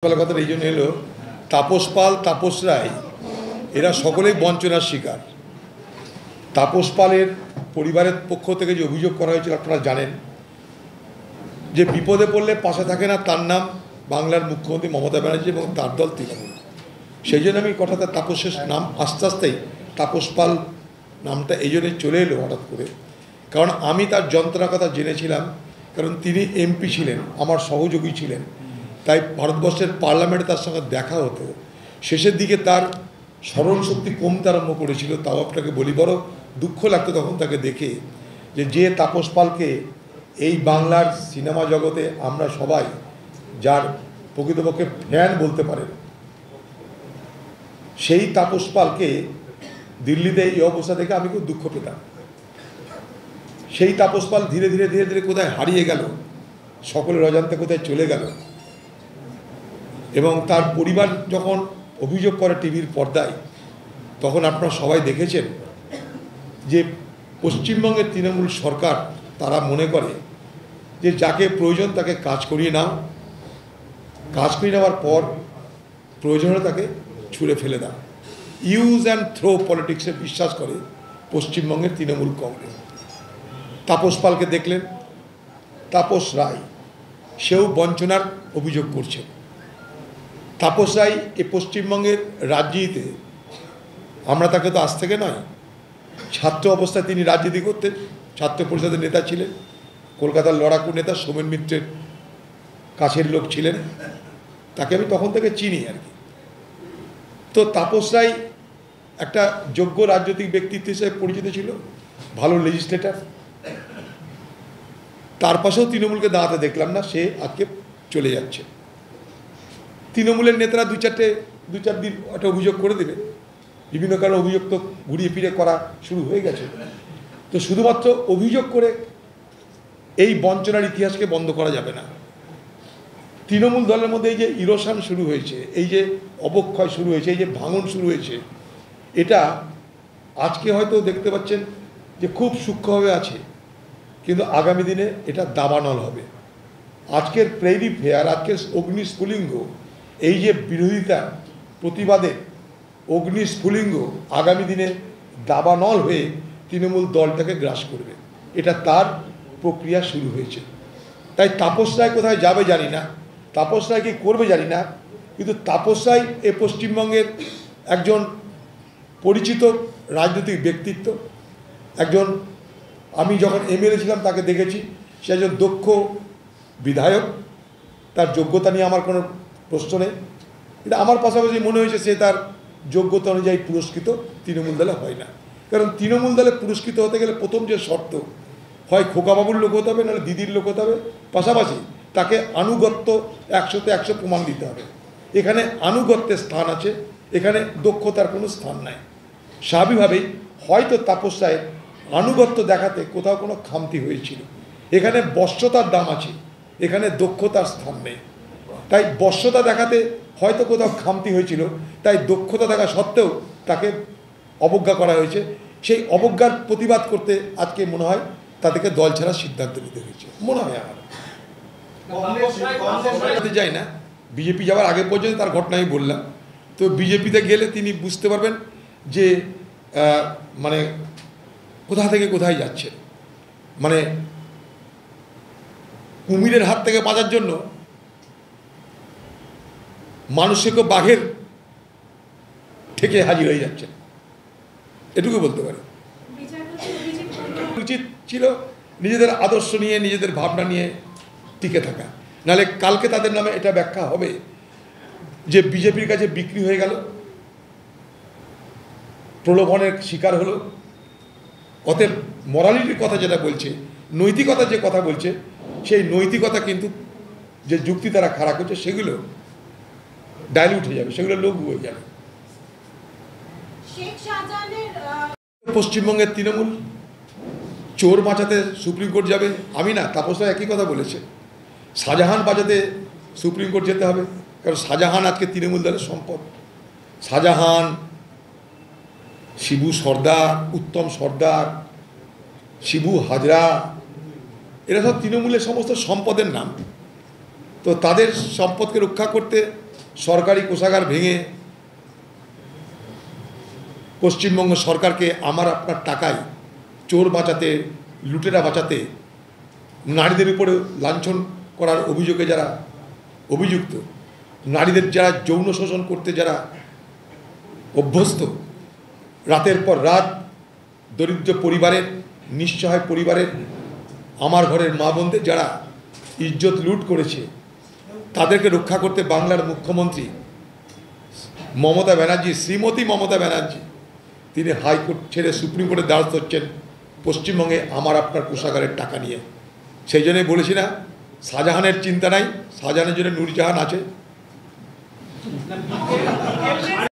কথা এই জন্য এলো, তাপস পাল, তাপস রায় এরা সকলেই বঞ্চনার শিকার। তাপস পালের পরিবারের পক্ষ থেকে যে অভিযোগ করা হয়েছিল আপনারা জানেন, যে বিপদে পড়লে পাশে থাকে না তার নাম বাংলার মুখ্যমন্ত্রী মমতা ব্যানার্জি এবং তার দল তৃণমূল। সেই জন্য আমি কথাটা তাপসের নাম আস্তে আস্তেই তাপস পাল নামটা এই জন্যই চলে এলো হঠাৎ করে, কারণ আমি তার যন্ত্রণার কথা জেনেছিলাম, কারণ তিনি এমপি ছিলেন, আমার সহযোগী ছিলেন, তাই ভারতবর্ষের পার্লামেন্টে তার সঙ্গে দেখা হতো। শেষের দিকে তার স্মরণশক্তি কমতে আরম্ভ করেছিল। তাও আপনাকে বলি, বড় দুঃখ লাগতো তখন তাকে দেখে, যে তাপস পালকে এই বাংলার সিনেমা জগতে আমরা সবাই যার প্রকৃতপক্ষে ফ্যান বলতে পারেন, সেই তাপস পালকে দিল্লিতে এই অবস্থা দেখে আমি খুব দুঃখ পেতাম। সেই তাপস পাল ধীরে ধীরে ধীরে ধীরে কোথায় হারিয়ে গেল, সকলের অজান্তে কোথায় চলে গেল। এবং তার পরিবার যখন অভিযোগ করে টিভির পর্দায়, তখন আপনারা সবাই দেখেছেন যে পশ্চিমবঙ্গের তৃণমূল সরকার তারা মনে করে যে যাকে প্রয়োজন তাকে কাজ করিয়ে নাও, কাজ করিয়ে নেওয়ার পর প্রয়োজন হলে তাকে ছুঁড়ে ফেলে দাও। ইউজ অ্যান্ড থ্রো পলিটিক্সে বিশ্বাস করে পশ্চিমবঙ্গের তৃণমূল কংগ্রেস। তাপস পালকে দেখলেন, তাপস রায় সেও বঞ্চনার অভিযোগ করছেন। তাপস রায় এ পশ্চিমবঙ্গের রাজনীতিতে, আমরা তাকে তো আজ থেকে নয়, ছাত্র অবস্থায় তিনি রাজনীতি করতেন, ছাত্র পরিষদের নেতা ছিলেন, কলকাতার লড়াকু নেতা সোমেন মিত্রের কাছের লোক ছিলেন, তাকে আমি তখন থেকে চিনি আর কি। তো তাপস রায় একটা যোগ্য রাজনৈতিক ব্যক্তিত্ব হিসেবে পরিচিত ছিল, ভালো লেজিসলেটার। তার পাশেও তৃণমূলকে দাঁড়াতে দেখলাম না, সে আজকে চলে যাচ্ছে। তৃণমূলের নেতারা দু চার দিন একটা অভিযোগ করে দেবে, বিভিন্ন কারণে অভিযোগ তো ঘুরিয়ে ফিরে করা শুরু হয়ে গেছে। তো শুধুমাত্র অভিযোগ করে এই বঞ্চনার ইতিহাসকে বন্ধ করা যাবে না। তৃণমূল দলের মধ্যে এই যে ইরোশন শুরু হয়েছে, এই যে অবক্ষয় শুরু হয়েছে, এই যে ভাঙন শুরু হয়েছে, এটা আজকে হয়তো দেখতে পাচ্ছেন যে খুব সূক্ষ্মভাবে আছে, কিন্তু আগামী দিনে এটা দাবানল হবে। আজকের প্রেরিত ফেয়ার, আজকের অগ্নিস্ফুলিঙ্গ, এই যে বিরোধিতা প্রতিবাদে অগ্নিস্ফুলিঙ্গ আগামী দিনে দাবানল হয়ে তৃণমূল দলটাকে গ্রাস করবে। এটা তার প্রক্রিয়া শুরু হয়েছে। তাই তাপস রায় কোথায় যাবে জানি না, তাপস রায় কি করবে জানি না, কিন্তু তাপস রায় এ পশ্চিমবঙ্গের একজন পরিচিত রাজনৈতিক ব্যক্তিত্ব, একজন, আমি যখন এমএলএ ছিলাম তাকে দেখেছি, সে একজন দক্ষ বিধায়ক, তার যোগ্যতা নিয়ে আমার কোনো প্রশ্ন নেই। কিন্তু আমার পাশাপাশি মনে হয়েছে সে তার যোগ্যতা অনুযায়ী পুরস্কৃত তৃণমূল দলে হয় না। কারণ তৃণমূল দলে পুরস্কৃত হতে গেলে প্রথম যে শর্ত, হয় খোকাবাবুর লোক হতে হবে, নাহলে দিদির লোক হতে হবে, পাশাপাশি তাকে আনুগত্য 100তে 100 প্রমাণ দিতে হবে। এখানে আনুগত্যের স্থান আছে, এখানে দক্ষতার কোনো স্থান নাই। স্বাভাবিকভাবেই হয়তো তাপস রায়ের আনুগত্য দেখাতে কোথাও কোনো খামতি হয়েছিল। এখানে বশ্যতার দাম আছে, এখানে দক্ষতার স্থান নেই। তাই বশ্যতা দেখাতে হয়তো কোথাও খামতি হয়েছিল, তাই দক্ষতা দেখা সত্ত্বেও তাকে অবজ্ঞা করা হয়েছে। সেই অবজ্ঞার প্রতিবাদ করতে আজকে মনে হয় তাদেরকে দল ছাড়ার সিদ্ধান্ত নিতে হয়েছে, মনে হয় আমার। যাই না, বিজেপি যাওয়ার আগে পর্যন্ত তার ঘটনা আমি বললাম। তো বিজেপিতে গেলে তিনি বুঝতে পারবেন যে মানে কোথা থেকে কোথায় যাচ্ছে। মানে কুমিরের হাত থেকে বাঁচার জন্য মানুষকে বাঘের থেকে হাজির হয়ে যাচ্ছে, এটুকু বলতে পারে। উচিত ছিল নিজেদের আদর্শ নিয়ে, নিজেদের ভাবনা নিয়ে টিকে থাকা, নাহলে কালকে তাদের নামে এটা ব্যাখ্যা হবে যে বিজেপির কাছে বিক্রি হয়ে গেল, প্রলোভনের শিকার হলো। অতএব মরালিটির কথা যেটা বলছে, নৈতিকতা যে কথা বলছে, সেই নৈতিকতা কিন্তু যে যুক্তি তারা খাড়া করছে সেগুলো ডাইলিউট হয়ে যাবে, সেগুলো লঘু হয়ে যাবে। পশ্চিমবঙ্গের তৃণমূল চোর বাঁচাতে সুপ্রিম কোর্ট যাবে, আমি না, তাপস রায় একই কথা বলেছে। শাহজাহান বাঁচাতে সুপ্রিম কোর্ট যেতে হবে, কারণ শাহজাহান আজকে তৃণমূল দলের সম্পদ। শাহজাহান, শিবু সর্দার, উত্তম সর্দার, শিবু হাজরা, এরা সব তৃণমূলের সমস্ত সম্পদের নাম। তো তাদের সম্পদকে রক্ষা করতে সরকারি কোষাগার ভেঙে পশ্চিমবঙ্গ সরকারকে আমার আপনার টাকায় চোর বাঁচাতে, লুটেরা বাঁচাতে, নারীদের উপরে লাঞ্ছন করার অভিযোগে যারা অভিযুক্ত, নারীদের যারা যৌন শোষণ করতে যারা অভ্যস্ত, রাতের পর রাত দরিদ্র পরিবারের, নিঃসহায় পরিবারের, আমার ঘরের মা বোনদের যারা ইজ্জত লুট করেছে, তাদেরকে রক্ষা করতে বাংলার মুখ্যমন্ত্রী মমতা ব্যানার্জি, শ্রীমতী মমতা ব্যানার্জি, তিনি হাইকোর্ট ছেড়ে সুপ্রিম কোর্টের দ্বারস্থ হচ্ছেন পশ্চিমবঙ্গে আমার আপনার কোষাগারের টাকা নিয়ে। সেই জন্যই বলেছি না, শাহজাহানের চিন্তা নাই, শাহজাহানের জন্য নূরজাহান আছে।